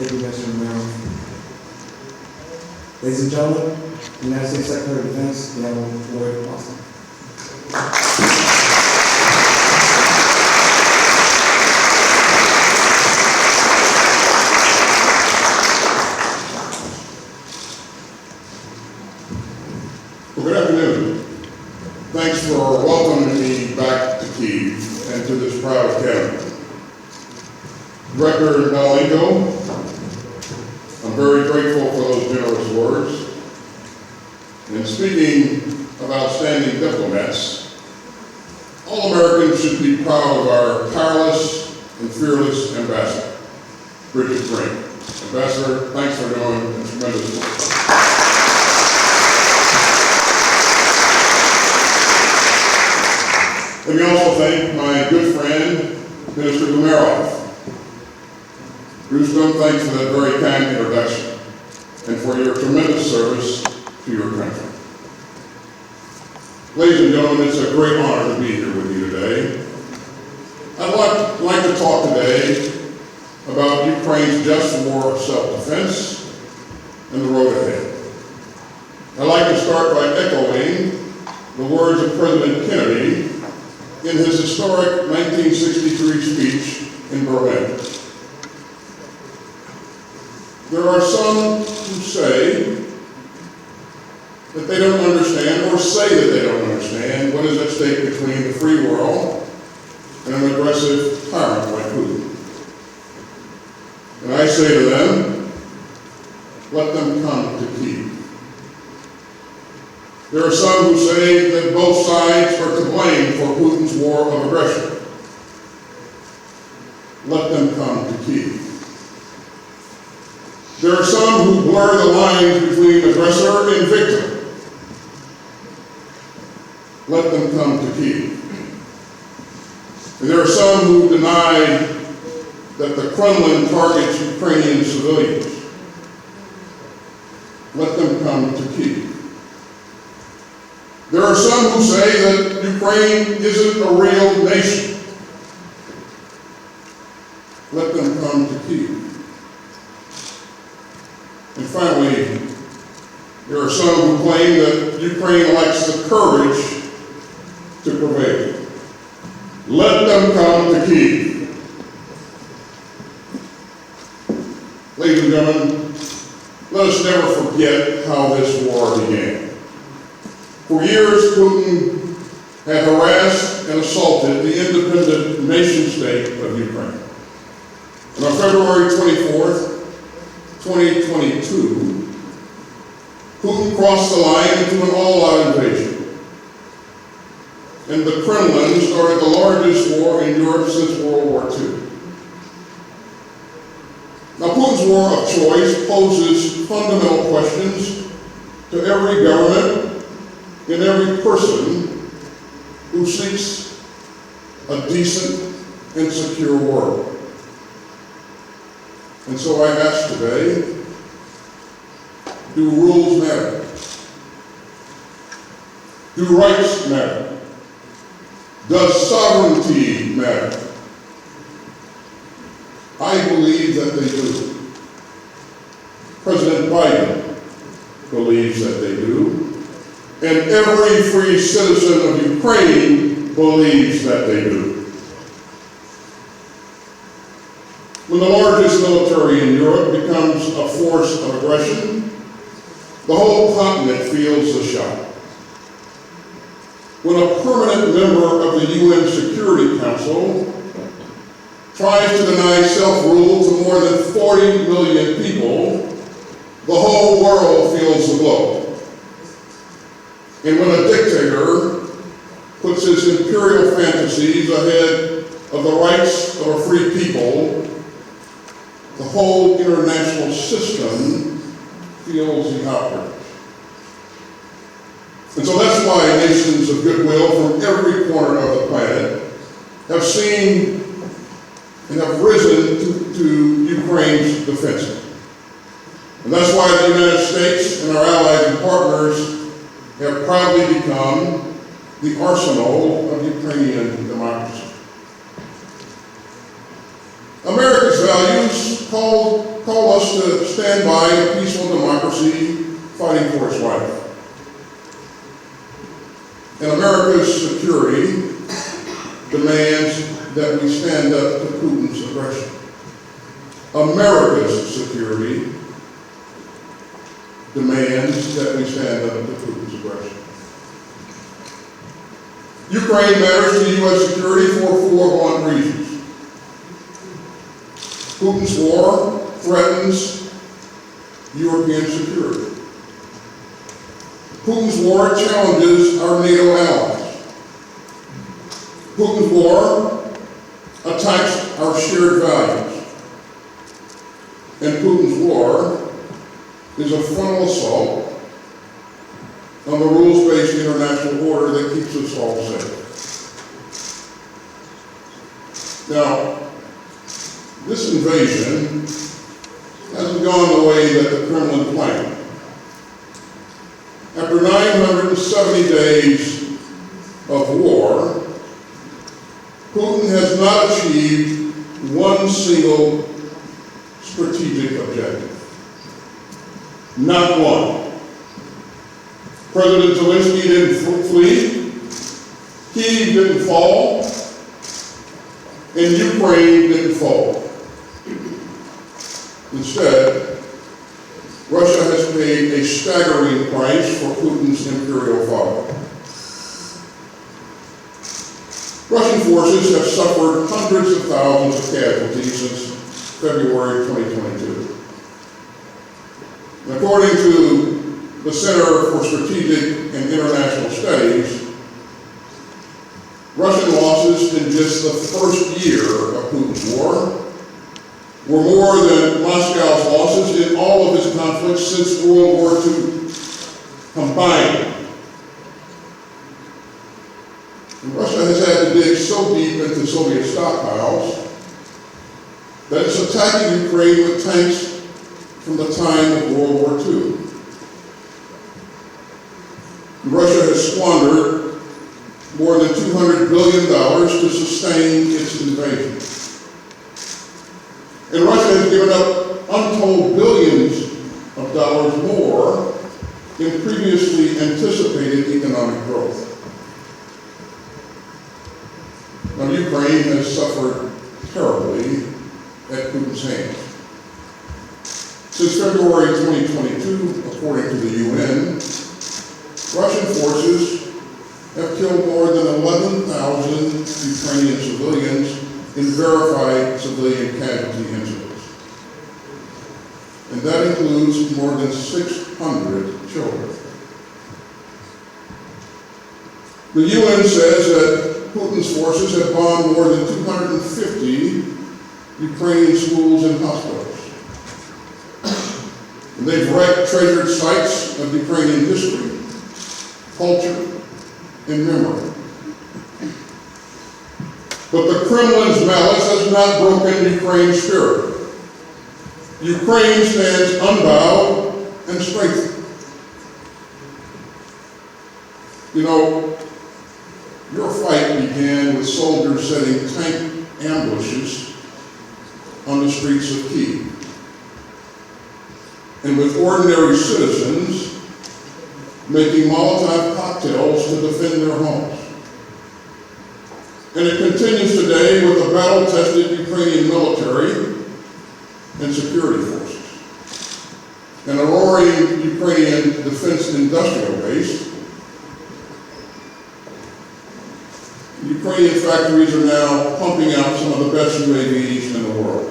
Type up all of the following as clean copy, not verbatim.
Thank you, Mr. Romero. Ladies and gentlemen, the United States Secretary of Defense, the Honorable Lloyd Austin. Well, good afternoon. Thanks for welcoming me back to Kyiv and to this proud academy. Director Nalenko, I'm very grateful for those generous words. And speaking of outstanding diplomats, all Americans should be proud of our tireless and fearless ambassador, Bridget Green. Ambassador, thanks for doing a tremendous work. Let me also thank my good friend, Minister Gumerov. Rustam, thanks for that very kind introduction and for your tremendous service to your country. Ladies and gentlemen, it's a great honor to be here with you today. I'd like to talk today about Ukraine's just war of self-defense and the road ahead. I'd like to start by echoing the words of President Kennedy in his historic 1963 speech in Berlin. There are some who say that they don't understand, or say that they don't understand, what is at stake between the free world and an aggressive tyrant like Putin. And I say to them, let them come to Kyiv. There are some who say that both sides are to blame for Putin's war of aggression. Let them come to Kyiv. There are some who blur the lines between aggressor and victim. Let them come to Kyiv. And there are some who deny that the Kremlin targets Ukrainian civilians. Let them come to Kyiv. There are some who say that Ukraine isn't a real nation. Let them come to Kyiv. And finally, there are some who claim that Ukraine lacks the courage to prevail. Let them come to Kyiv. Ladies and gentlemen, let us never forget how this war began. For years, Putin had harassed and assaulted the independent nation-state of Ukraine. And on February 24th, 2022, Putin crossed the line into an all-out invasion. And the Kremlin started the largest war in Europe since World War II. Now, Putin's war of choice poses fundamental questions to every government and every person who seeks a decent and secure world. And so I ask today, do rules matter? Do rights matter? Does sovereignty matter? I believe that they do. President Biden believes that they do. And every free citizen of Ukraine believes that they do. When the largest military in Europe becomes a force of aggression, the whole continent feels the shock. When a permanent member of the UN Security Council tries to deny self-rule to more than 40 million people, the whole world feels the blow. And when a dictator puts his imperial fantasies ahead of the rights of a free people, the whole international system feels the outrage. And so that's why nations of goodwill from every corner of the planet have seen and have risen to Ukraine's defense. And that's why the United States and our allies and partners have proudly become the arsenal of Ukrainian democracy. America's values call us to stand by a peaceful democracy fighting for its life. And America's security demands that we stand up to Putin's aggression. America's security demands that we stand up to Putin's aggression. Ukraine matters to U.S. security for foregone reasons. Putin's war threatens European security. Putin's war challenges our NATO allies. Putin's war attacks our shared values. And Putin's war is a frontal assault on the rules-based international order that keeps us all safe. Now, this invasion hasn't gone the way that the Kremlin planned. After 970 days of war, Putin has not achieved one single strategic objective. Not one. President Zelenskyy didn't flee, Kyiv didn't fall, and Ukraine didn't fall. Instead, Russia has paid a staggering price for Putin's imperial father. Russian forces have suffered hundreds of thousands of casualties since February 2022. And according to the Center for Strategic and International Studies, Russian losses in just the first year of Putin's war were more than Moscow's losses in all of his conflicts since World War II combined. And Russia has had to dig so deep into Soviet stockpiles that it's attacking Ukraine with tanks from the time of World War II. Russia has squandered more than $200 billion to sustain its invasion. And Russia has given up untold billions of dollars more in previously anticipated economic growth. Now, Ukraine has suffered terribly at Putin's hands. Since February 2022, according to the UN, Russian forces have killed more than 11,000 Ukrainian civilians in verified civilian casualty incidents. And that includes more than 600 children. The UN says that Putin's forces have bombed more than 250 Ukrainian schools and hospitals. And they've wrecked treasured sites of Ukrainian history, culture, and memory. But the Kremlin's malice has not broken Ukraine's spirit. Ukraine stands unbowed and strengthened. You know, your fight began with soldiers setting tank ambushes on the streets of Kyiv, and with ordinary citizens making Molotov cocktails to defend their homes. And it continues today with the battle-tested Ukrainian military and security forces, and a roaring Ukrainian defense industrial base. Ukrainian factories are now pumping out some of the best UAVs in the world.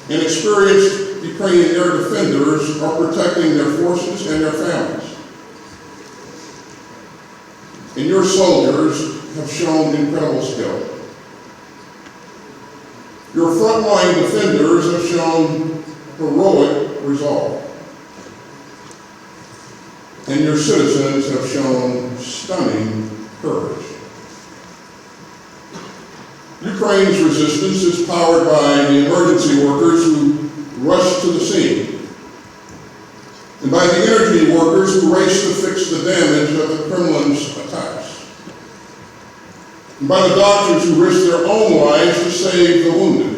And experienced Ukrainian air defenders are protecting their forces and their families. And your soldiers have shown incredible skill. Your frontline defenders have shown heroic resolve. And your citizens have shown stunning courage. Ukraine's resistance is powered by the emergency workers who rush to the scene, and by the energy workers who race to fix the damage of the Kremlin's attacks, and by the doctors who risk their own lives to save the wounded,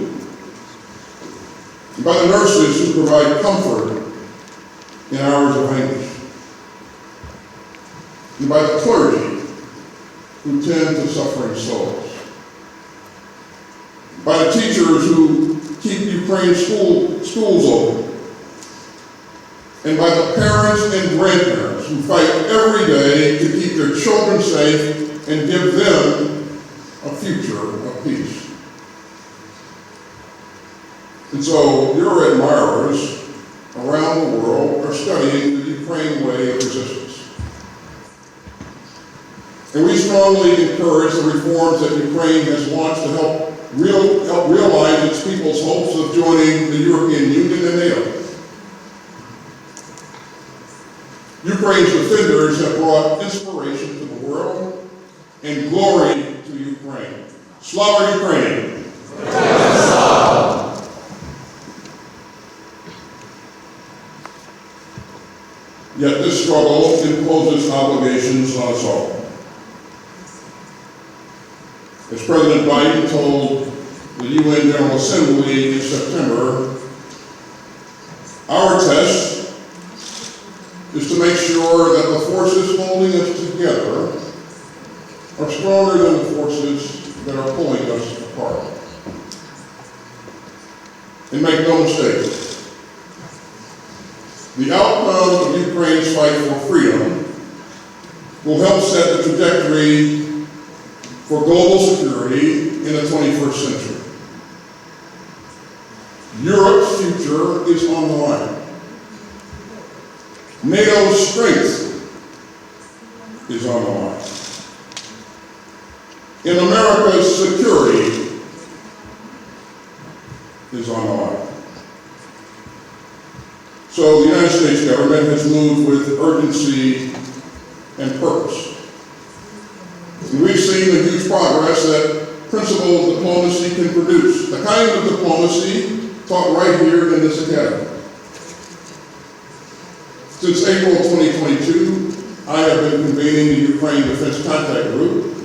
by the nurses who provide comfort in hours of anguish, and by the clergy who tend to suffering souls, by the teachers who keep Ukraine's schools open, and by the parents and grandparents who fight every day to keep their children safe and give them a future of peace. And so your admirers around the world are studying the Ukraine way of resistance. And we strongly encourage the reforms that Ukraine has launched to help realize its people's hopes of joining the European Union and NATO. Ukraine's defenders have brought inspiration to the world and glory to Ukraine. Slava Ukraine! Yet this struggle imposes obligations on us all. As President Biden told the UN General Assembly in September, our test is to make sure that the forces holding us together are stronger than the forces that are pulling us apart. And make no mistake, the outcome of Ukraine's fight for freedom will help set the trajectory for global security in the 21st century. Europe's future is on the line. NATO's strength is on the line. And America's security is on the line. So the United States government has moved with urgency and purpose. And we've seen the huge progress that principled diplomacy can produce, the kind of diplomacy taught right here in this academy. Since April 2022, I have been convening the Ukraine Defense Contact Group,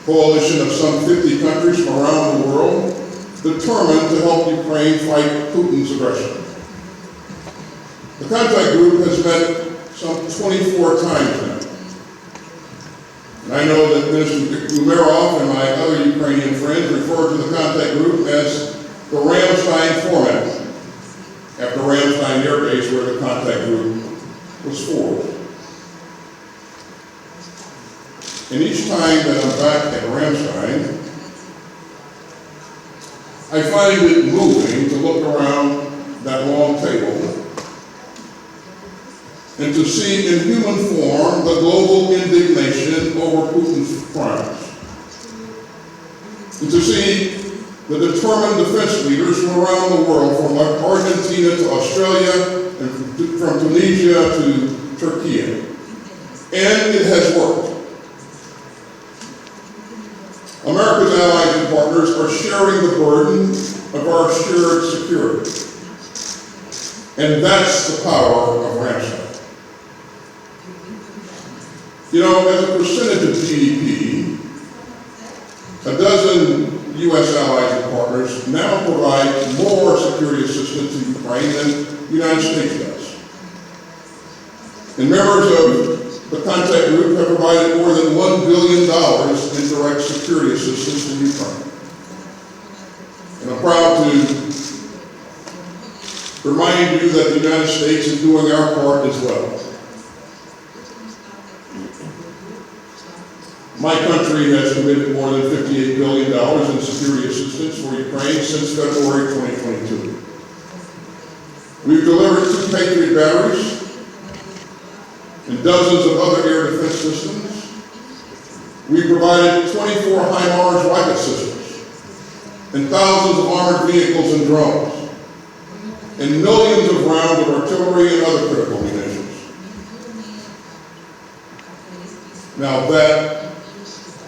coalition of some 50 countries from around the world, determined to help Ukraine fight Putin's aggression. The contact group has met some 24 times now. And I know that Minister Umerov and my other Ukrainian friends refer to the contact group as the Ramstein format, after Ramstein Air Base where the contact group was formed. And each time that I'm back at Ramstein, I find it moving to look around that long table and to see in human form the global indignation over Putin's crimes. And to see the determined defense leaders from around the world, from Argentina to Australia, and from Tunisia to Turkey. And it has worked. America's allies and partners are sharing the burden of our shared security. And that's the power of Ramstein. You know, as a percentage of GDP, a dozen U.S. allies and partners now provide more security assistance to Ukraine than the United States does. And members of the contact group have provided more than $1 billion in direct security assistance to Ukraine. And I'm proud to remind you that the United States is doing our part as well. My country has committed more than $58 billion in security assistance for Ukraine since February 2022. We've delivered 2 Patriot batteries and dozens of other air defense systems. We've provided 24 HIMARS rocket systems and thousands of armored vehicles and drones and millions of rounds of artillery and other critical munitions. Now that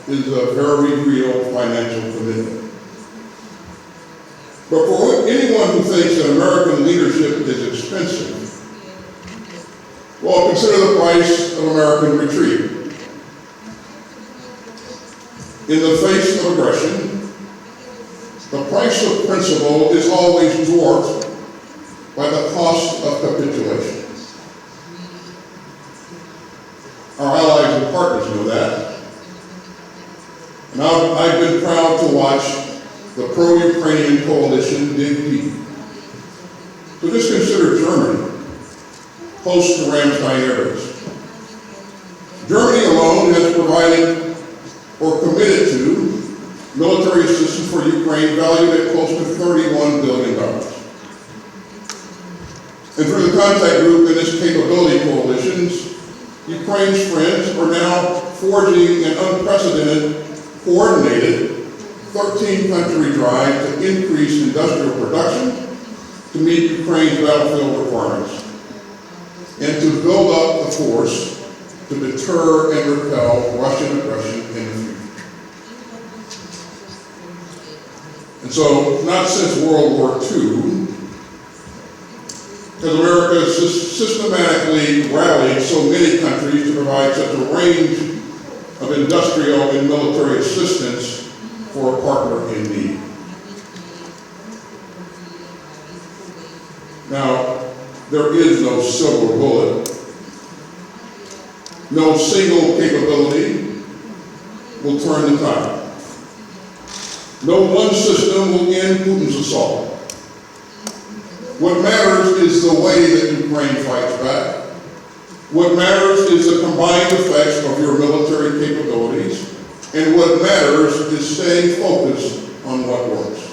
is a very real financial commitment. But for anyone who thinks that American leadership is expensive, well, consider the price of American retreat. In the face of aggression, The price of principle is always dwarfed by the cost of capitulation. Our allies and partners know that. And I've been proud to watch the pro-Ukrainian coalition dig deep. So just consider Germany, close to Ramstein areas. Germany alone has provided or committed to military assistance for Ukraine valued at close to $31 billion. And through the contact group and its capability coalitions, Ukraine's friends are now forging an unprecedented, coordinated, 13-country drive to increase industrial production to meet Ukraine's battlefield requirements and to build up the force to deter and repel Russian aggression in the future. And so, not since World War II has America systematically rallied so many countries to provide such a range of industrial and military assistance for a partner in need. Now, there is no silver bullet. No single capability will turn the tide. No one system will end Putin's assault. What matters is the way that Ukraine fights back. What matters is the combined effects of your military capabilities. And what matters is staying focused on what works.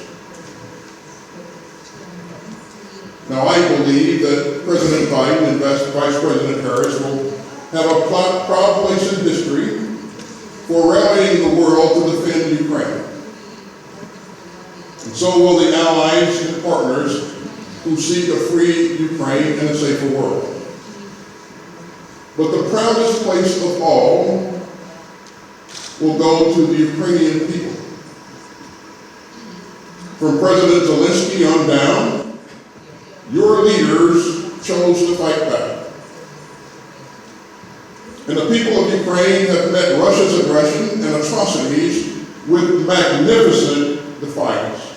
Now, I believe that President Biden and Vice President Harris will have a proud place in history for rallying the world to defend Ukraine. And so will the allies and partners who seek a free Ukraine and a safer world. But the proudest place of all will go to the Ukrainian people. From President Zelenskyy on down, your leaders chose to fight back. And the people of Ukraine have met Russia's aggression and atrocities with magnificent defiance.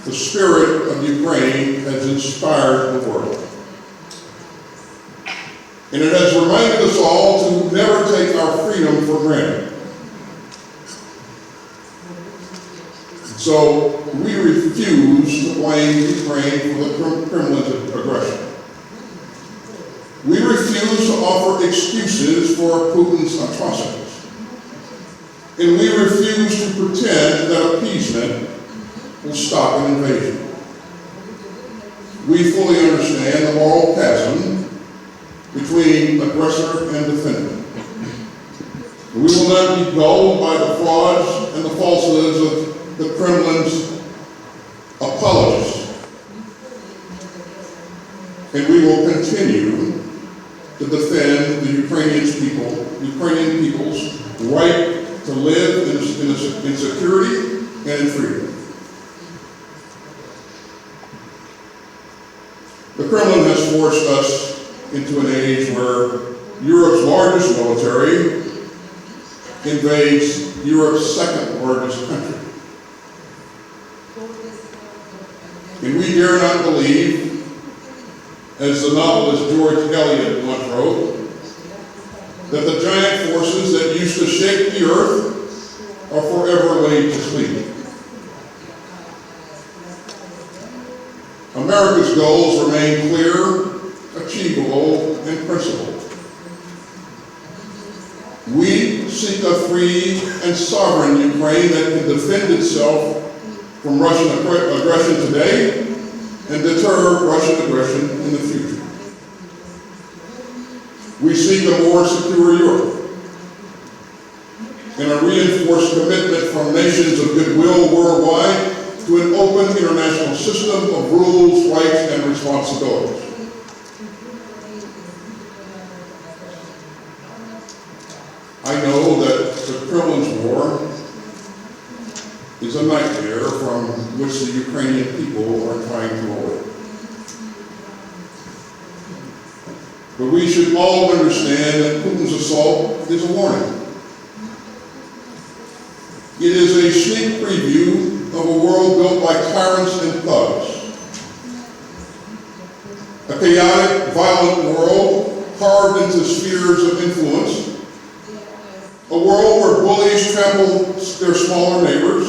The spirit of Ukraine has inspired the world. And it has reminded us all to never take our freedom for granted. So we refuse to blame Ukraine for the Kremlin's aggression. We refuse to offer excuses for Putin's atrocities. And we refuse to pretend that appeasement will stop an invasion. We fully understand the moral chasm between aggressor and defender. We will not be gulled by the frauds and the falsehoods of the Kremlin's apologists. And we will continue to defend the Ukrainian people's right to live in security and in freedom. The Kremlin has forced us into an age where Europe's largest military invades Europe's second largest country. And we dare not believe, as the novelist George Eliot once wrote, that the giant forces that used to shake the earth are forever laid to sleep. America's goals remain clear, achievable, and principled. We seek a free and sovereign Ukraine that can defend itself from Russian aggression today and deter Russian aggression in the future. We seek a more secure Europe and a reinforced commitment from nations of goodwill worldwide to an open international system of rules, rights, and responsibilities. I know that the Kremlin's war is a nightmare from which the Ukrainian people are trying to avoid. But we should all understand that Putin's assault is a warning. It It is a sneak preview of a world built by tyrants and thugs. A chaotic, violent world carved into spheres of influence. A world where bullies trample their smaller neighbors.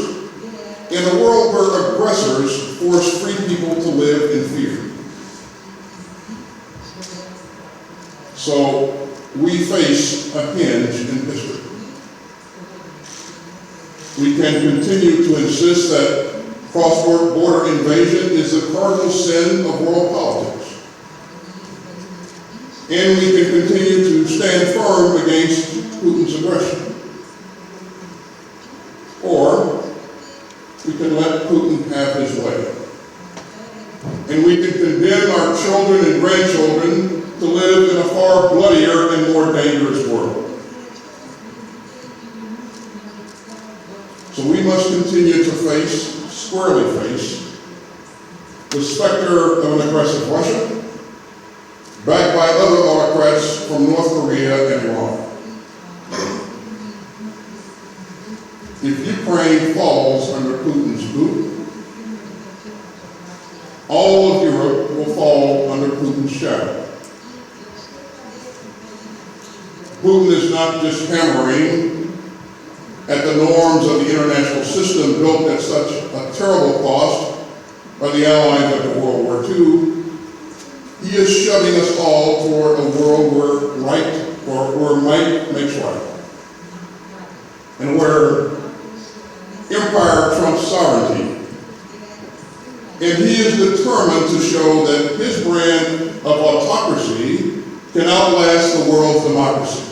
And a world where aggressors force free people to live in fear. So we face a hinge in history. We can continue to insist that cross-border invasion is the cardinal sin of world politics. And we can continue to stand firm against Putin's aggression. Or we can let Putin have his way. And we can condemn our children and grandchildren to live in a far bloodier and more dangerous world. So we must continue to squarely face, the specter of an aggressive Russia, backed by other autocrats from North Korea and Iran. If Ukraine falls under Putin's boot, all of Europe will fall under Putin's shadow. Putin is not just hammering at the norms of the international system built at such a terrible cost by the Allies after World War II. He is shoving us all toward a world where might makes right, and where empire trumps sovereignty. And he is determined to show that his brand of autocracy can outlast the world's democracies.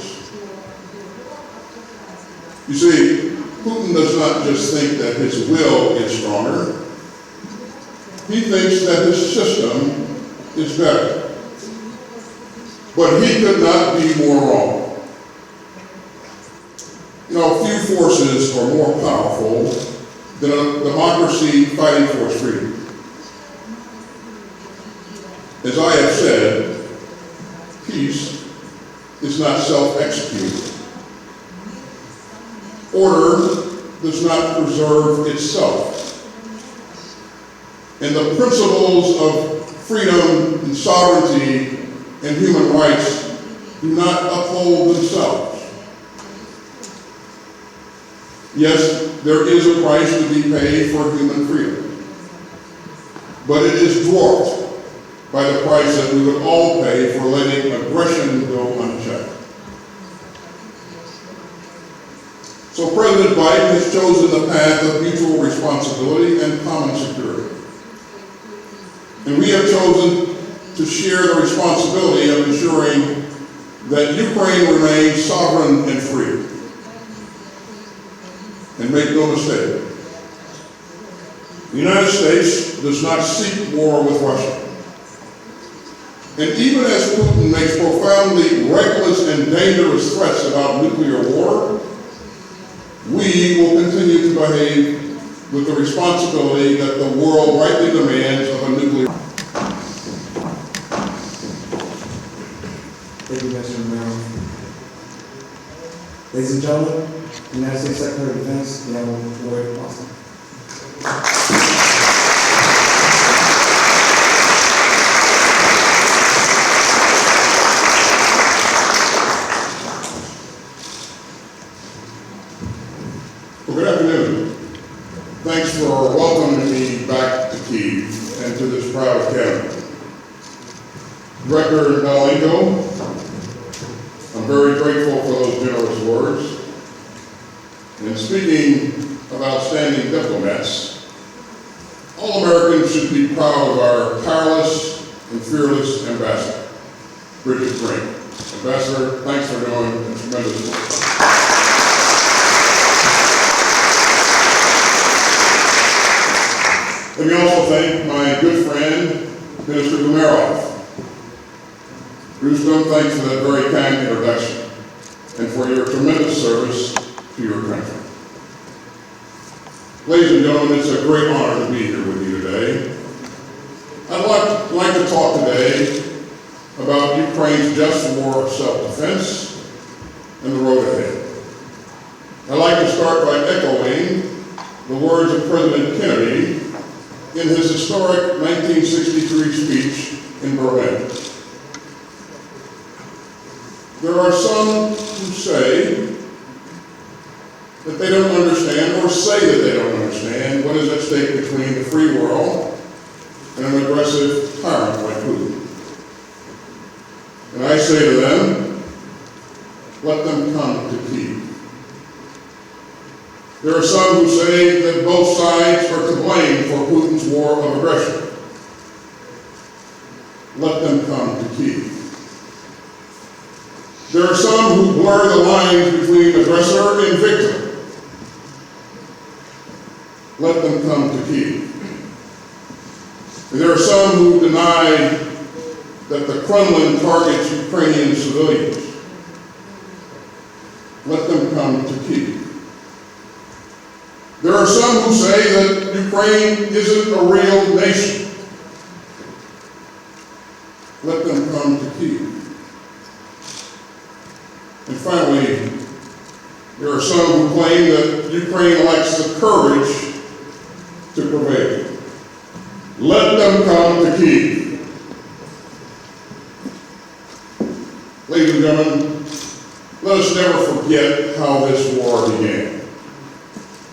You see, Putin does not just think that his will is stronger. He thinks that his system is better. But he could not be more wrong. You know, few forces are more powerful than a democracy fighting for its freedom. As I have said, peace is not self-executing. Order does not preserve itself. And the principles of freedom and sovereignty and human rights do not uphold themselves. Yes, there is a price to be paid for human freedom, but it is dwarfed by the price that we would all pay for letting aggression go unchecked. So President Biden has chosen the path of mutual responsibility and common security. And we have chosen to share the responsibility of ensuring that Ukraine remains sovereign and free. And make no mistake, the United States does not seek war with Russia. And even as Putin makes profoundly reckless and dangerous threats about nuclear war, we will continue to behave with the responsibility that the world rightly demands of a nuclear. Thank you, Mr. Mayor. Ladies and gentlemen, United States Secretary of Defense, Defense Lloyd Austin. Well, good afternoon. Thanks for welcoming me back to Kyiv and to this proud academy. Director Nalenko, I'm very grateful for those generous words. And speaking of outstanding diplomats, all Americans should be proud of our tireless and fearless ambassador, Bridget Green. Ambassador, thanks for doing a tremendous work. Let me also thank my good friend, Minister Umerov. Rustam, thanks for that very kind introduction and for your tremendous service to your country. Ladies and gentlemen, it's a great honor to be here with you today. I'd like to talk today about Ukraine's just war of self-defense and the road ahead. I'd like to start by echoing the words of President Kennedy in his historic 1963 speech in Berlin. There are some who say that they don't understand, or say that they don't understand, what is at stake between the free world and an aggressive tyrant like Putin. And I say to them, let them come to Kyiv. There are some who say that both sides are to blame for Putin's war of aggression. Let them come to Kyiv. There are some who blur the lines between aggressor and victim. Let them come to Kyiv. And there are some who deny that the Kremlin targets Ukrainian civilians. Let them come to Kyiv. There are some who say that Ukraine isn't a real nation. Let them come to Kyiv. And finally, there are some who claim that Ukraine lacks the courage to prevail. Let them come to Kyiv. Ladies and gentlemen, let us never forget how this war began.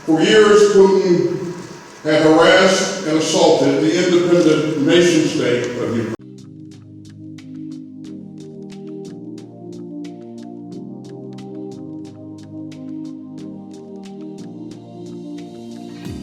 For years, Putin had harassed and assaulted the independent nation-state of Ukraine.